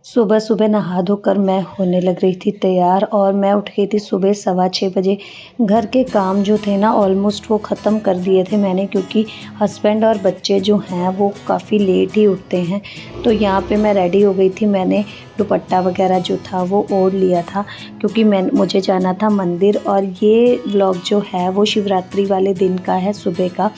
सुबह सुबह नहा धोकर मैं होने लग रही थी तैयार और मैं उठ गई थी सुबह 6:15 बजे। घर के काम जो थे ना ऑलमोस्ट वो ख़त्म कर दिए थे मैंने, क्योंकि हस्बैंड और बच्चे जो हैं वो काफ़ी लेट ही उठते हैं। तो यहाँ पे मैं रेडी हो गई थी। मैंने दुपट्टा वगैरह जो था वो ओढ़ लिया था, क्योंकि मुझे जाना था मंदिर। और ये व्लॉग जो है वो शिवरात्रि वाले दिन का है, सुबह का।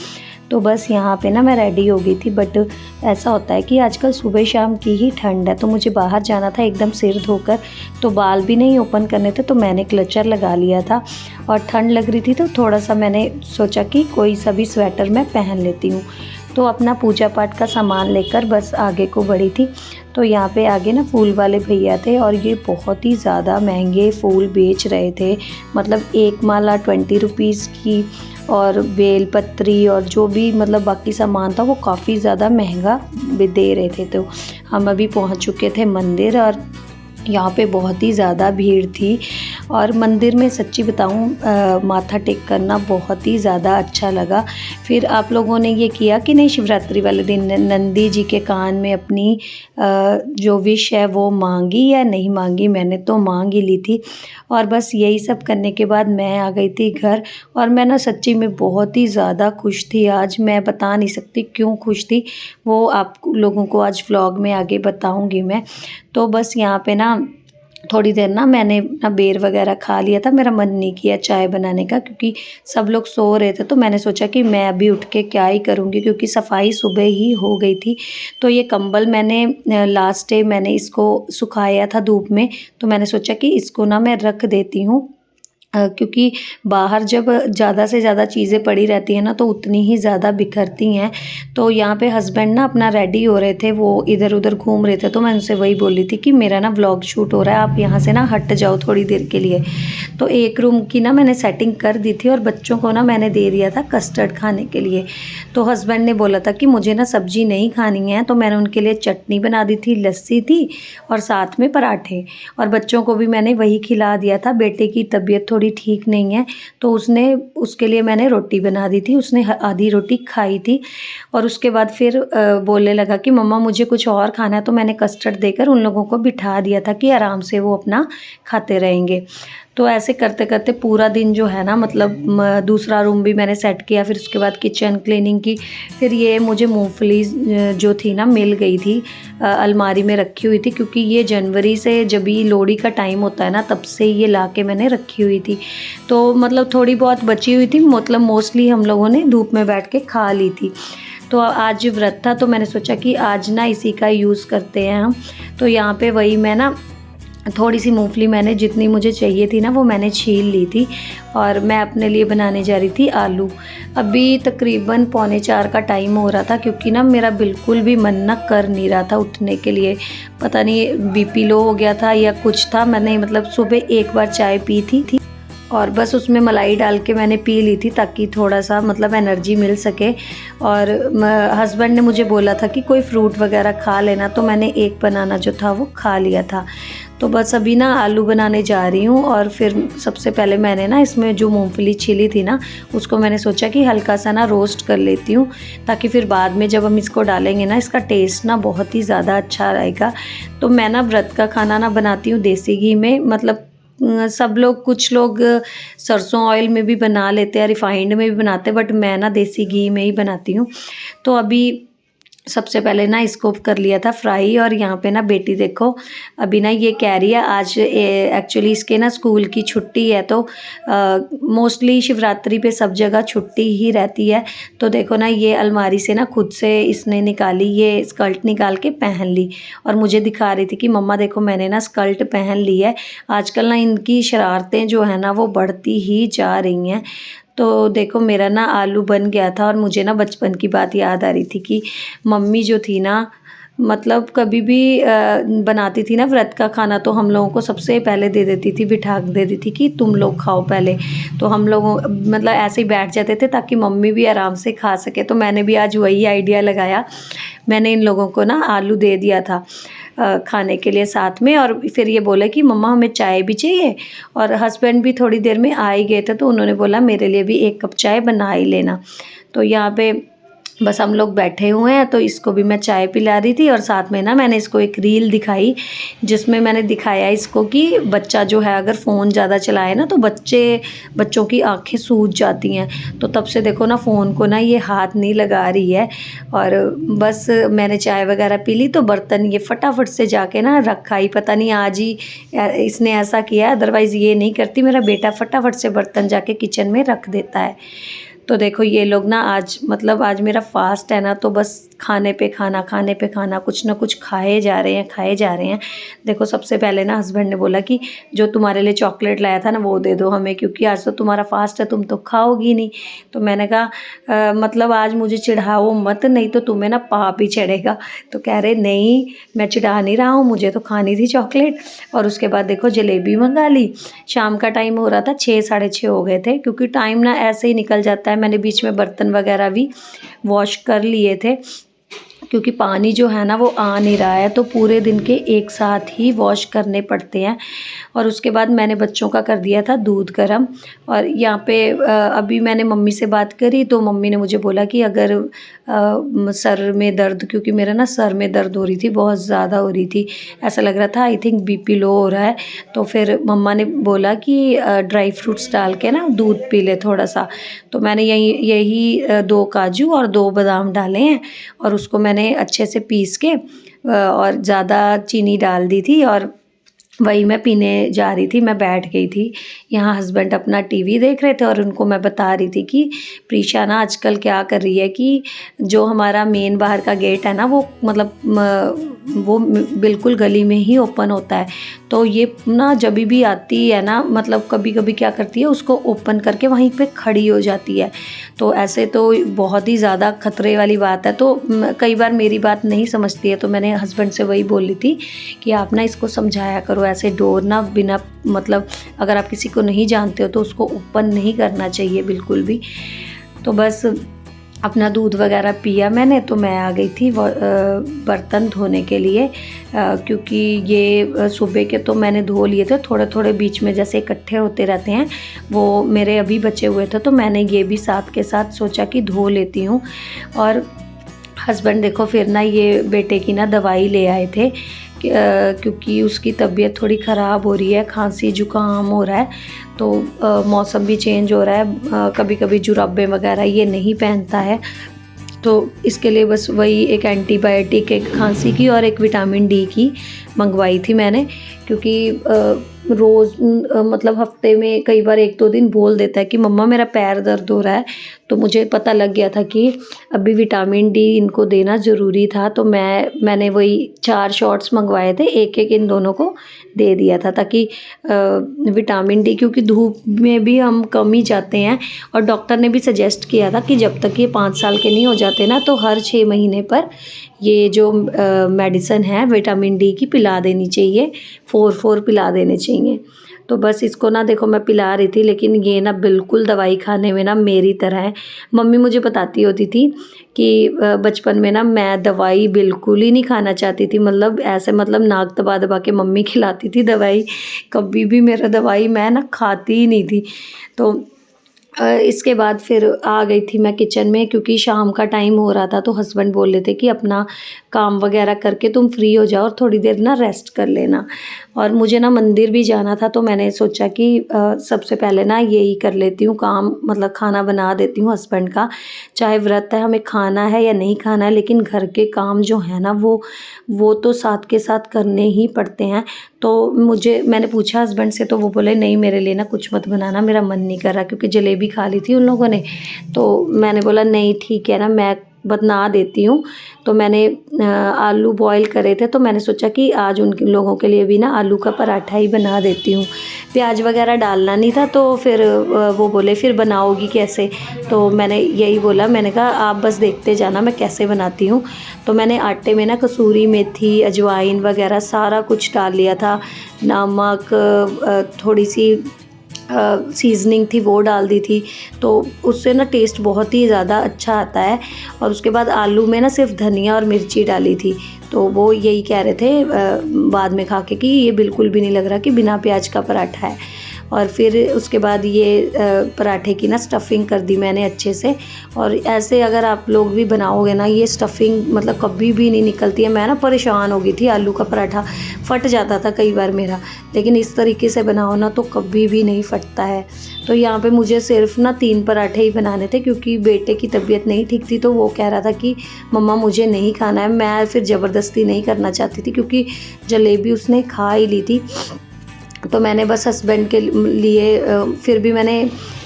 तो बस यहाँ पे ना मैं रेडी हो गई थी, बट ऐसा होता है कि आजकल सुबह शाम की ही ठंड है, तो मुझे बाहर जाना था एकदम सिर धोकर। तो बाल भी नहीं ओपन करने थे, तो मैंने क्लचर लगा लिया था और ठंड लग रही थी तो थोड़ा सा मैंने सोचा कि कोई सा भी स्वेटर मैं पहन लेती हूँ। तो अपना पूजा पाठ का सामान लेकर बस आगे को बढ़ी थी। तो यहाँ पे आगे ना फूल वाले भैया थे और ये बहुत ही ज़्यादा महंगे फूल बेच रहे थे। मतलब एक माला 20 रुपीज़ की, और बेलपत्री और जो भी मतलब बाकी सामान था वो काफ़ी ज़्यादा महंगा भी दे रहे थे। तो हम अभी पहुँच चुके थे मंदिर, और यहाँ पे बहुत ही ज़्यादा भीड़ थी। और मंदिर में सच्ची बताऊँ माथा टेक करना बहुत ही ज़्यादा अच्छा लगा। फिर आप लोगों ने ये किया कि नहीं, शिवरात्रि वाले दिन नंदी जी के कान में अपनी जो विश है वो मांगी या नहीं मांगी? मैंने तो मांग ही ली थी। और बस यही सब करने के बाद मैं आ गई थी घर। और मैं ना सच्ची में बहुत ही ज़्यादा खुश थी आज। मैं बता नहीं सकती क्यों खुश थी, वो आप लोगों को आज व्लॉग में आगे बताऊंगी मैं। तो बस यहाँ पे ना थोड़ी देर ना मैंने ना बेर वगैरह खा लिया था। मेरा मन नहीं किया चाय बनाने का, क्योंकि सब लोग सो रहे थे। तो मैंने सोचा कि मैं अभी उठ के क्या ही करूँगी, क्योंकि सफाई सुबह ही हो गई थी। तो ये कंबल मैंने लास्ट डे मैंने इसको सुखाया था धूप में। तो मैंने सोचा कि इसको ना मैं रख देती हूँ, क्योंकि बाहर जब ज़्यादा से ज़्यादा चीज़ें पड़ी रहती हैं ना तो उतनी ही ज़्यादा बिखरती हैं। तो यहाँ पे हस्बैंड ना अपना रेडी हो रहे थे, वो इधर उधर घूम रहे थे। तो मैं उनसे वही बोली थी कि मेरा ना व्लॉग शूट हो रहा है, आप यहाँ से ना हट जाओ थोड़ी देर के लिए। तो एक रूम की ना मैंने सेटिंग कर दी थी, और बच्चों को ना मैंने दे दिया था कस्टर्ड खाने के लिए। तो हस्बैंड ने बोला था कि मुझे ना सब्ज़ी नहीं खानी है, तो मैंने उनके लिए चटनी बना दी थी, लस्सी थी और साथ में पराठे। और बच्चों को भी मैंने वही खिला दिया था। बेटे की तबीयत थोड़ी ठीक नहीं है, तो उसके लिए मैंने रोटी बना दी थी। उसने आधी रोटी खाई थी। और उसके बाद फिर बोलने लगा कि मम्मा मुझे कुछ और खाना है। तो मैंने कस्टर्ड देकर उन लोगों को बिठा दिया था कि आराम से वो अपना खाते रहेंगे। तो ऐसे करते करते पूरा दिन जो है ना, मतलब दूसरा रूम भी मैंने सेट किया, फिर उसके बाद किचन क्लीनिंग की। फिर ये मुझे मूंगफली जो थी ना मिल गई थी, अलमारी में रखी हुई थी, क्योंकि ये जनवरी से जब भी लोहड़ी का टाइम होता है ना तब से ये ला के मैंने रखी हुई थी। तो मतलब थोड़ी बहुत बची हुई थी, मतलब मोस्टली हम लोगों ने धूप में बैठ के खा ली थी। तो आज व्रत था, तो मैंने सोचा कि आज ना इसी का यूज़ करते हैं हम। तो यहाँ पे वही मैं ना थोड़ी सी मूंगफली, मैंने जितनी मुझे चाहिए थी ना वो मैंने छील ली थी, और मैं अपने लिए बनाने जा रही थी आलू। अभी तकरीबन 3:45 का टाइम हो रहा था, क्योंकि ना मेरा बिल्कुल भी मन ना कर नहीं रहा था उठने के लिए। पता नहीं बीपी लो हो गया था या कुछ था। मैंने मतलब सुबह एक बार चाय पी थी और बस उसमें मलाई डाल के मैंने पी ली थी, ताकि थोड़ा सा मतलब एनर्जी मिल सके। और हस्बैंड ने मुझे बोला था कि कोई फ्रूट वगैरह खा लेना, तो मैंने एक बनाना जो था वो खा लिया था। तो बस अभी ना आलू बनाने जा रही हूँ। और फिर सबसे पहले मैंने ना इसमें जो मूंगफली छिली थी ना उसको मैंने सोचा कि हल्का सा ना रोस्ट कर लेती हूँ, ताकि फिर बाद में जब हम इसको डालेंगे ना इसका टेस्ट ना बहुत ही ज़्यादा अच्छा रहेगा। तो मैं ना व्रत का खाना ना बनाती हूँ देसी घी में। मतलब सब लोग, कुछ लोग सरसों ऑयल में भी बना लेते हैं, रिफाइंड में भी बनाते हैं, बट मैं ना देसी घी में ही बनाती हूँ। तो अभी सबसे पहले ना इसको कर लिया था फ्राई। और यहाँ पे ना बेटी देखो अभी ना ये कह रही है, आज एक्चुअली इसके ना स्कूल की छुट्टी है, तो मोस्टली शिवरात्रि पे सब जगह छुट्टी ही रहती है। तो देखो ना ये अलमारी से ना खुद से इसने निकाली, ये स्कर्ट निकाल के पहन ली, और मुझे दिखा रही थी कि मम्मा देखो मैंने ना स्कर्ट पहन ली है। आजकल ना इनकी शरारतें जो है ना वो बढ़ती ही जा रही हैं। तो देखो मेरा ना आलू बन गया था, और मुझे ना बचपन की बात याद आ रही थी कि मम्मी जो थी ना, मतलब कभी भी बनाती थी ना व्रत का खाना, तो हम लोगों को सबसे पहले दे देती थी, बिठा दे देती थी कि तुम लोग खाओ पहले। तो हम लोगों मतलब ऐसे ही बैठ जाते थे ताकि मम्मी भी आराम से खा सके। तो मैंने भी आज वही आइडिया लगाया, मैंने इन लोगों को ना आलू दे दिया था खाने के लिए साथ में। और फिर ये बोले कि मम्मा हमें चाय भी चाहिए। और हस्बैंड भी थोड़ी देर में आ ही गए थे, तो उन्होंने बोला मेरे लिए भी एक कप चाय बना ही लेना। तो यहाँ पे बस हम लोग बैठे हुए हैं, तो इसको भी मैं चाय पिला रही थी और साथ में ना मैंने इसको एक रील दिखाई, जिसमें मैंने दिखाया इसको कि बच्चा जो है अगर फ़ोन ज़्यादा चलाए ना तो बच्चों की आँखें सूज जाती हैं। तो तब से देखो ना फ़ोन को ना ये हाथ नहीं लगा रही है। और बस मैंने चाय वगैरह पी ली तो बर्तन ये फटाफट से जाके ना रखा ही, पता नहीं आज ही इसने ऐसा किया, अदरवाइज़ ये नहीं करती। मेरा बेटा फटाफट से बर्तन जाके किचन में रख देता है। तो देखो ये लोग ना आज मतलब आज मेरा फास्ट है ना, तो बस खाने पे खाना कुछ ना कुछ खाए जा रहे हैं। देखो सबसे पहले ना हस्बैंड ने बोला कि जो तुम्हारे लिए चॉकलेट लाया था ना वो दे दो हमें, क्योंकि आज तो तुम्हारा फास्ट है, तुम तो खाओगी नहीं। तो मैंने कहा मतलब आज मुझे चिढ़ाओ मत, नहीं तो तुम्हें ना पाप ही चढ़ेगा। तो कह रहे नहीं मैं चिढ़ा नहीं रहा हूँ, मुझे तो खानी थी चॉकलेट। और उसके बाद देखो जलेबी मंगा ली। शाम का टाइम हो रहा था, 6 साढ़े 6 हो गए थे, क्योंकि टाइम ना ऐसे ही निकल जाता है। मैंने बीच में बर्तन वगैरह भी वॉश कर लिए थे, क्योंकि पानी जो है ना वो आ नहीं रहा है, तो पूरे दिन के एक साथ ही वॉश करने पड़ते हैं। और उसके बाद मैंने बच्चों का कर दिया था दूध गर्म। और यहाँ पे अभी मैंने मम्मी से बात करी तो मम्मी ने मुझे बोला कि अगर सर में दर्द, क्योंकि मेरा ना सर में दर्द हो रही थी, बहुत ज़्यादा हो रही थी, ऐसा लग रहा था आई थिंक बीपी लो हो रहा है। तो फिर मम्मा ने बोला कि ड्राई फ्रूट्स डाल के ना दूध पी ले थोड़ा सा। तो मैंने यही 2 काजू और 2 बादाम डाले हैं और उसको मैंने अच्छे से पीस के और ज़्यादा चीनी डाल दी थी और वही मैं पीने जा रही थी। मैं बैठ गई थी, यहाँ हस्बैंड अपना टीवी देख रहे थे और उनको मैं बता रही थी कि प्रीशा ना आजकल क्या कर रही है कि जो हमारा मेन बाहर का गेट है ना वो मतलब वो बिल्कुल गली में ही ओपन होता है। तो ये ना जब भी आती है ना, मतलब कभी कभी क्या करती है उसको ओपन करके वहीं पे खड़ी हो जाती है। तो ऐसे तो बहुत ही ज़्यादा खतरे वाली बात है। तो कई बार मेरी बात नहीं समझती है, तो मैंने हस्बैंड से वही बोली थी कि आप ना इसको समझाया करो, ऐसे डोर ना बिना मतलब अगर आप किसी को नहीं जानते हो तो उसको ओपन नहीं करना चाहिए बिल्कुल भी। तो बस अपना दूध वगैरह पिया मैंने, तो मैं आ गई थी बर्तन धोने के लिए, क्योंकि ये सुबह के तो मैंने धो लिए थे, थोड़े थोड़े बीच में जैसे इकट्ठे होते रहते हैं वो मेरे अभी बचे हुए थे, तो मैंने ये भी साथ के साथ सोचा कि धो लेती हूँ। और हस्बैंड देखो फिर ना ये बेटे की ना दवाई ले आए थे, क्योंकि उसकी तबीयत थोड़ी ख़राब हो रही है, खांसी जुकाम हो रहा है। तो मौसम भी चेंज हो रहा है, कभी कभी जुराबे वगैरह ये नहीं पहनता है, तो इसके लिए बस वही एक एंटीबायोटिक, एक खांसी की और एक विटामिन डी की मंगवाई थी मैंने। क्योंकि रोज़ मतलब हफ्ते में कई बार 1-2 दिन बोल देता है कि मम्मा मेरा पैर दर्द हो रहा है। तो मुझे पता लग गया था कि अभी विटामिन डी इनको देना ज़रूरी था, तो मैंने वही 4 शॉट्स मंगवाए थे, एक-एक इन दोनों को दे दिया था, ताकि विटामिन डी, क्योंकि धूप में भी हम कम ही जाते हैं। और डॉक्टर ने भी सजेस्ट किया था कि जब तक ये 5 साल के नहीं हो जाते ना, तो हर 6 महीने पर ये जो मेडिसिन है विटामिन डी की पिला देनी चाहिए, 4 पिला देने चाहिए। तो बस इसको ना देखो मैं पिला रही थी, लेकिन ये ना बिल्कुल दवाई खाने में ना मेरी तरह है। मम्मी मुझे बताती होती थी कि बचपन में ना मैं दवाई बिल्कुल ही नहीं खाना चाहती थी, मतलब ऐसे मतलब नाक दबा दबा के मम्मी खिलाती थी दवाई, कभी भी मेरा दवाई मैं ना खाती ही नहीं थी। तो इसके बाद फिर आ गई थी मैं किचन में, क्योंकि शाम का टाइम हो रहा था, तो हस्बैंड बोल रहे थे कि अपना काम वगैरह करके तुम फ्री हो जाओ और थोड़ी देर ना रेस्ट कर लेना। और मुझे ना मंदिर भी जाना था, तो मैंने सोचा कि सबसे पहले ना यही कर लेती हूँ काम, मतलब खाना बना देती हूँ हस्बैंड का। चाहे व्रत है, हमें खाना है या नहीं खाना है, लेकिन घर के काम जो है ना वो तो साथ के साथ करने ही पड़ते हैं। तो मैंने पूछा हस्बैंड से, तो वो बोले नहीं मेरे लिए ना कुछ मत बनाना, मेरा मन नहीं कर रहा, क्योंकि जलेबी खा ली थी उन लोगों ने। तो मैंने बोला नहीं ठीक है ना, मैं बना देती हूँ। तो मैंने आलू बॉईल करे थे, तो मैंने सोचा कि आज उन लोगों के लिए भी ना आलू का पराठा ही बना देती हूँ। प्याज वगैरह डालना नहीं था, तो फिर वो बोले फिर बनाओगी कैसे। तो मैंने यही बोला, मैंने कहा आप बस देखते जाना मैं कैसे बनाती हूँ। तो मैंने आटे में ना कसूरी मेथी, अजवाइन वगैरह सारा कुछ डाल लिया था, नमक, थोड़ी सी सीजनिंग थी वो डाल दी थी, तो उससे ना टेस्ट बहुत ही ज़्यादा अच्छा आता है। और उसके बाद आलू में ना सिर्फ धनिया और मिर्ची डाली थी, तो वो यही कह रहे थे बाद में खा के कि ये बिल्कुल भी नहीं लग रहा कि बिना प्याज का पराठा है। और फिर उसके बाद ये पराठे की ना स्टफिंग कर दी मैंने अच्छे से। और ऐसे अगर आप लोग भी बनाओगे ना, ये स्टफिंग मतलब कभी भी नहीं निकलती है। मैं ना परेशान हो गई थी, आलू का पराठा फट जाता था कई बार मेरा, लेकिन इस तरीके से बनाओ ना तो कभी भी नहीं फटता है। तो यहाँ पे मुझे सिर्फ ना 3 पराठे ही बनाने थे, क्योंकि बेटे की तबीयत नहीं ठीक थी, तो वो कह रहा था कि मम्मा मुझे नहीं खाना है। मैं फिर ज़बरदस्ती नहीं करना चाहती थी, क्योंकि जलेबी उसने खा ही ली थी। तो मैंने बस हस्बैंड के लिए फिर भी मैंने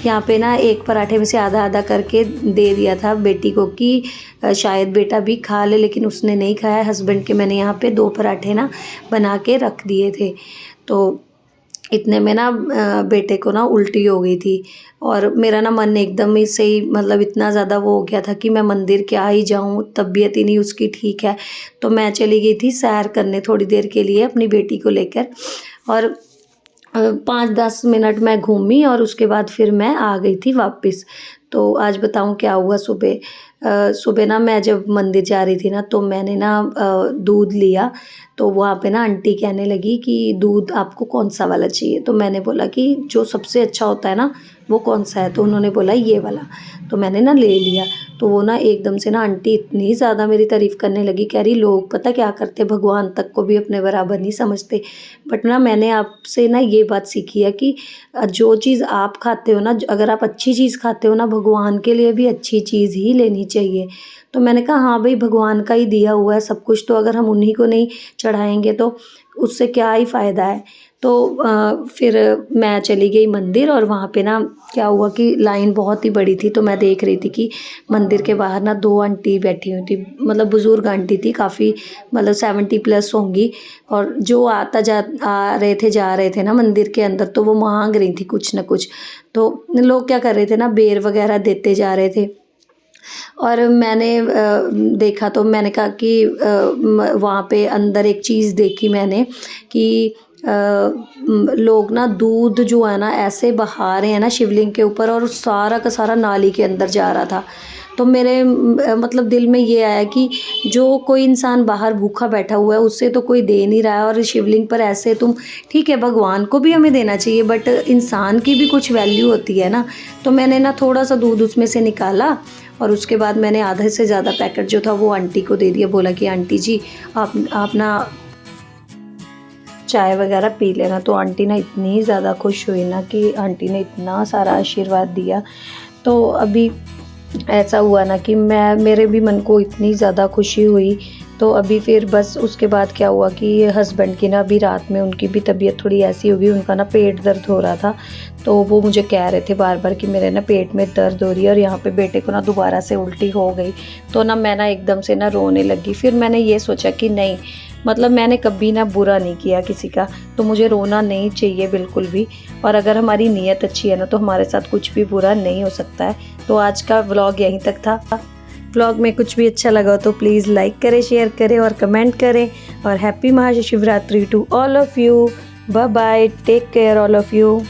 यहाँ पे ना एक पराठे में से आधा आधा करके दे दिया था बेटी को कि शायद बेटा भी खा ले, लेकिन उसने नहीं खाया। हस्बैंड के मैंने यहाँ पे 2 पराठे ना बना के रख दिए थे। तो इतने में ना बेटे को ना उल्टी हो गई थी, और मेरा ना मन एकदम ही से ही मतलब इतना ज़्यादा वो हो गया था कि मैं मंदिर क्या ही जाऊँ, तबीयत ही नहीं उसकी ठीक है। तो मैं चली गई थी सैर करने थोड़ी देर के लिए अपनी बेटी को लेकर, और 5-10 मिनट मैं घूमी और उसके बाद फिर मैं आ गई थी वापस। तो आज बताऊँ क्या हुआ सुबह। सुबह ना मैं जब मंदिर जा रही थी ना, तो मैंने ना दूध लिया। तो वहाँ पे ना आंटी कहने लगी कि दूध आपको कौन सा वाला चाहिए। तो मैंने बोला कि जो सबसे अच्छा होता है ना वो कौन सा है। तो उन्होंने बोला ये वाला। तो मैंने ना ले लिया। तो वो ना एकदम से ना आंटी इतनी ज़्यादा मेरी तारीफ़ करने लगी, कह रही लोग पता क्या करते, भगवान तक को भी अपने बराबर नहीं समझते। बट ना मैंने आपसे ना ये बात सीखी है कि जो चीज़ आप खाते हो ना, अगर आप अच्छी चीज़ खाते हो ना, भगवान के लिए भी अच्छी चीज़ ही लेनी चाहिए। तो मैंने कहा हाँ भाई, भगवान का ही दिया हुआ है सब कुछ, तो अगर हम उन्हीं को नहीं चढ़ाएंगे तो उससे क्या ही फ़ायदा है। तो फिर मैं चली गई मंदिर, और वहाँ पे ना क्या हुआ कि लाइन बहुत ही बड़ी थी। तो मैं देख रही थी कि मंदिर के बाहर ना 2 आंटी बैठी हुई थी, मतलब बुज़ुर्ग आंटी थी काफ़ी, मतलब 70 प्लस होंगी। और जो आ रहे थे जा रहे थे ना मंदिर के अंदर, तो वो मांग रही थी कुछ ना कुछ। तो लोग क्या कर रहे थे ना, बेर वगैरह देते जा रहे थे। और मैंने देखा तो मैंने कहा कि वहाँ पे अंदर एक चीज़ देखी मैंने कि लोग ना दूध जो है ना ऐसे बहा रहे हैं ना शिवलिंग के ऊपर, और सारा का सारा नाली के अंदर जा रहा था। तो मेरे मतलब दिल में ये आया कि जो कोई इंसान बाहर भूखा बैठा हुआ है उससे तो कोई दे नहीं रहा है, और शिवलिंग पर ऐसे तुम, ठीक है भगवान को भी हमें देना चाहिए, बट इंसान की भी कुछ वैल्यू होती है ना। तो मैंने ना थोड़ा सा दूध उसमें से निकाला, और उसके बाद मैंने आधे से ज़्यादा पैकेट जो था वो आंटी को दे दिया। बोला कि आंटी जी आप ना चाय वगैरह पी लेना। तो आंटी ना इतनी ज़्यादा खुश हुई ना कि आंटी ने इतना सारा आशीर्वाद दिया। तो अभी ऐसा हुआ ना कि मेरे भी मन को इतनी ज़्यादा खुशी हुई। तो अभी फिर बस उसके बाद क्या हुआ कि हस्बैंड की ना अभी रात में उनकी भी तबीयत थोड़ी ऐसी हो गई, उनका ना पेट दर्द हो रहा था। तो वो मुझे कह रहे थे बार बार कि मेरे ना पेट में दर्द हो रही है, और यहाँ पे बेटे को ना दोबारा से उल्टी हो गई। तो ना मैं ना एकदम से ना रोने लगी। फिर मैंने ये सोचा कि नहीं, मतलब मैंने कभी ना बुरा नहीं किया किसी का, तो मुझे रोना नहीं चाहिए बिल्कुल भी। और अगर हमारी नीयत अच्छी है ना, तो हमारे साथ कुछ भी बुरा नहीं हो सकता है। तो आज का व्लॉग यहीं तक था। व्लॉग में कुछ भी अच्छा लगा तो प्लीज़ लाइक करें, शेयर करें और कमेंट करें। और happy Mahashivratri to all of you. Bye bye, take care all of you.